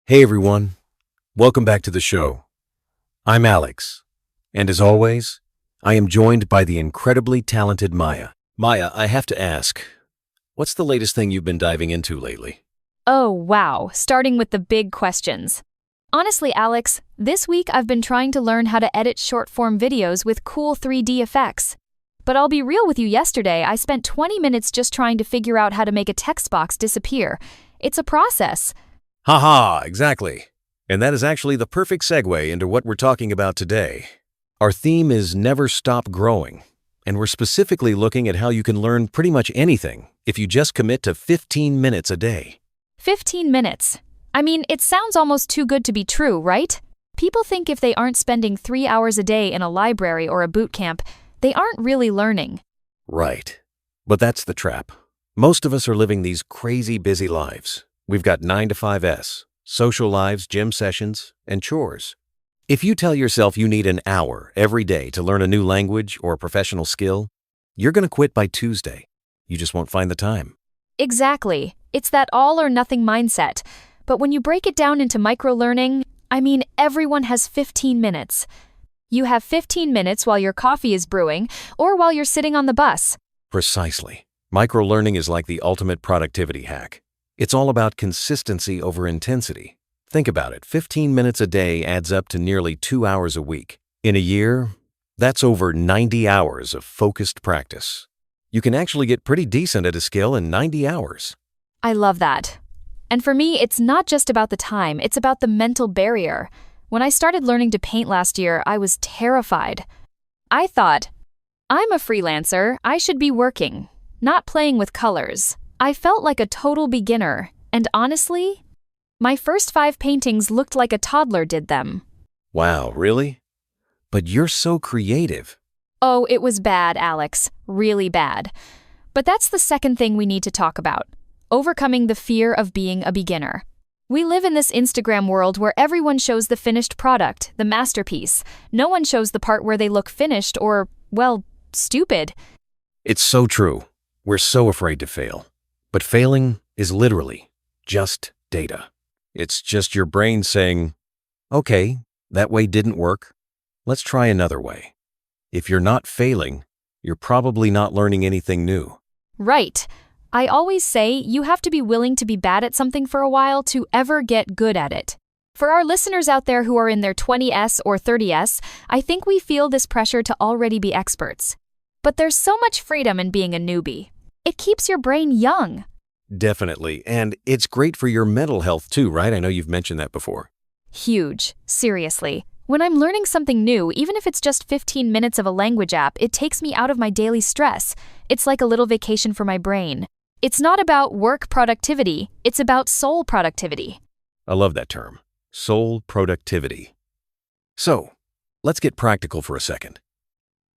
Hey everyone, welcome back to the show. I'm Alex, and as always, I am joined by the incredibly talented Maya. Maya, I have to ask, what's the latest thing you've been diving into lately? Oh, wow, starting with the big questions. Honestly, Alex, this week I've been trying to learn how to edit short-form videos with cool 3D effects. But I'll be real with you, yesterday I spent 20 minutes just trying to figure out how to make a text box disappear. It's a process. Haha, exactly. And that is actually the perfect segue into what we're talking about today. Our theme is Never Stop Growing, and we're specifically looking at how you can learn pretty much anything if you just commit to 15 minutes a day. 15 minutes. I mean, it sounds almost too good to be true, right? People think if they aren't spending 3 hours a day in a library or a boot camp, they aren't really learning. Right. But that's the trap. Most of us are living these crazy busy lives. We've got 9 to 5s, social lives, gym sessions, and chores. If you tell yourself you need an hour every day to learn a new language or a professional skill, you're going to quit by Tuesday. You just won't find the time. Exactly. It's that all or nothing mindset. But when you break it down into micro-learning, everyone has 15 minutes. You have 15 minutes while your coffee is brewing or while you're sitting on the bus. Precisely. Micro-learning is like the ultimate productivity hack. It's all about consistency over intensity. Think about it, 15 minutes a day adds up to nearly 2 hours a week. In a year, that's over 90 hours of focused practice. You can actually get pretty decent at a skill in 90 hours. I love that. And for me, it's not just about the time, it's about the mental barrier. When I started learning to paint last year, I was terrified. I thought, I'm a freelancer, I should be working, not playing with colors. I felt like a total beginner, and honestly, my first 5 paintings looked like a toddler did them. Wow, really? But you're so creative. Oh, it was bad, Alex. Really bad. But that's the second thing we need to talk about. Overcoming the fear of being a beginner. We live in this Instagram world where everyone shows the finished product, the masterpiece. No one shows the part where they look finished or, well, stupid. It's so true. We're so afraid to fail. But failing is literally just data. It's just your brain saying, okay, that way didn't work. Let's try another way. If you're not failing, you're probably not learning anything new. Right. I always say you have to be willing to be bad at something for a while to ever get good at it. For our listeners out there who are in their 20s or 30s, I think we feel this pressure to already be experts. But there's so much freedom in being a newbie. It keeps your brain young. Definitely. And it's great for your mental health too, right? I know you've mentioned that before. Huge. Seriously. When I'm learning something new, even if it's just 15 minutes of a language app, it takes me out of my daily stress. It's like a little vacation for my brain. It's not about work productivity, it's about soul productivity. I love that term. Soul productivity. So, let's get practical for a second.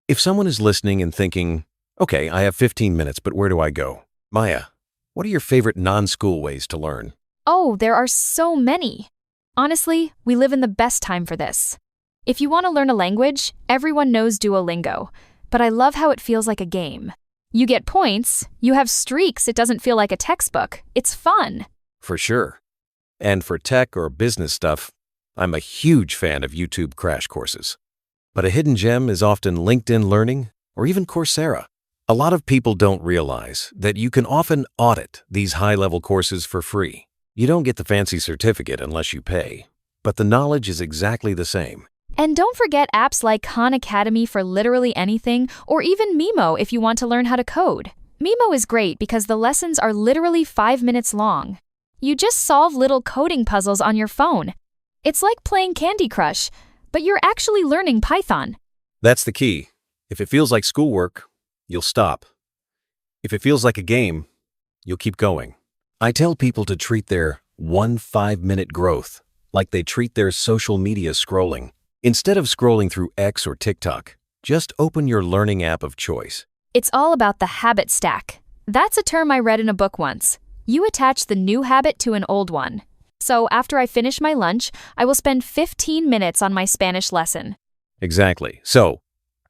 If someone is listening and thinking, okay, I have 15 minutes, but where do I go? Maya, what are your favorite non-school ways to learn? Oh, there are so many. Honestly, we live in the best time for this. If you want to learn a language, everyone knows Duolingo, but I love how it feels like a game. You get points, you have streaks, it doesn't feel like a textbook. It's fun. For sure. And for tech or business stuff, I'm a huge fan of YouTube crash courses. But a hidden gem is often LinkedIn Learning or even Coursera. A lot of people don't realize that you can often audit these high-level courses for free. You don't get the fancy certificate unless you pay, but the knowledge is exactly the same. And don't forget apps like Khan Academy for literally anything, or even Mimo if you want to learn how to code. Mimo is great because the lessons are literally 5 minutes long. You just solve little coding puzzles on your phone. It's like playing Candy Crush, but you're actually learning Python. That's the key. If it feels like schoolwork, you'll stop. If it feels like a game, you'll keep going. I tell people to treat their 5-minute growth like they treat their social media scrolling. Instead of scrolling through X or TikTok, just open your learning app of choice. It's all about the habit stack. That's a term I read in a book once. You attach the new habit to an old one. So after I finish my lunch, I will spend 15 minutes on my Spanish lesson. Exactly. So,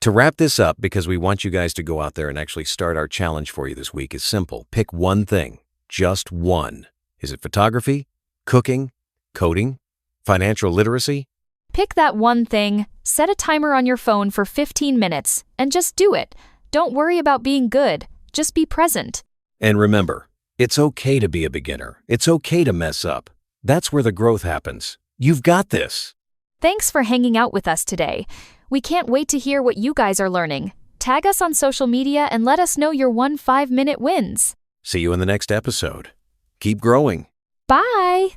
to wrap this up, because we want you guys to go out there and actually start our challenge for you this week, is simple. Pick one thing. Just one. Is it photography, cooking, Coding? Financial literacy? Pick that one thing, set a timer on your phone for 15 minutes, and just do it. Don't worry about being good, just be present. And remember, it's okay to be a beginner. It's okay to mess up. That's where the growth happens. You've got this. Thanks for hanging out with us today. We can't wait to hear what you guys are learning. Tag us on social media and let us know your 5-minute wins. See you in the next episode. Keep growing. Bye!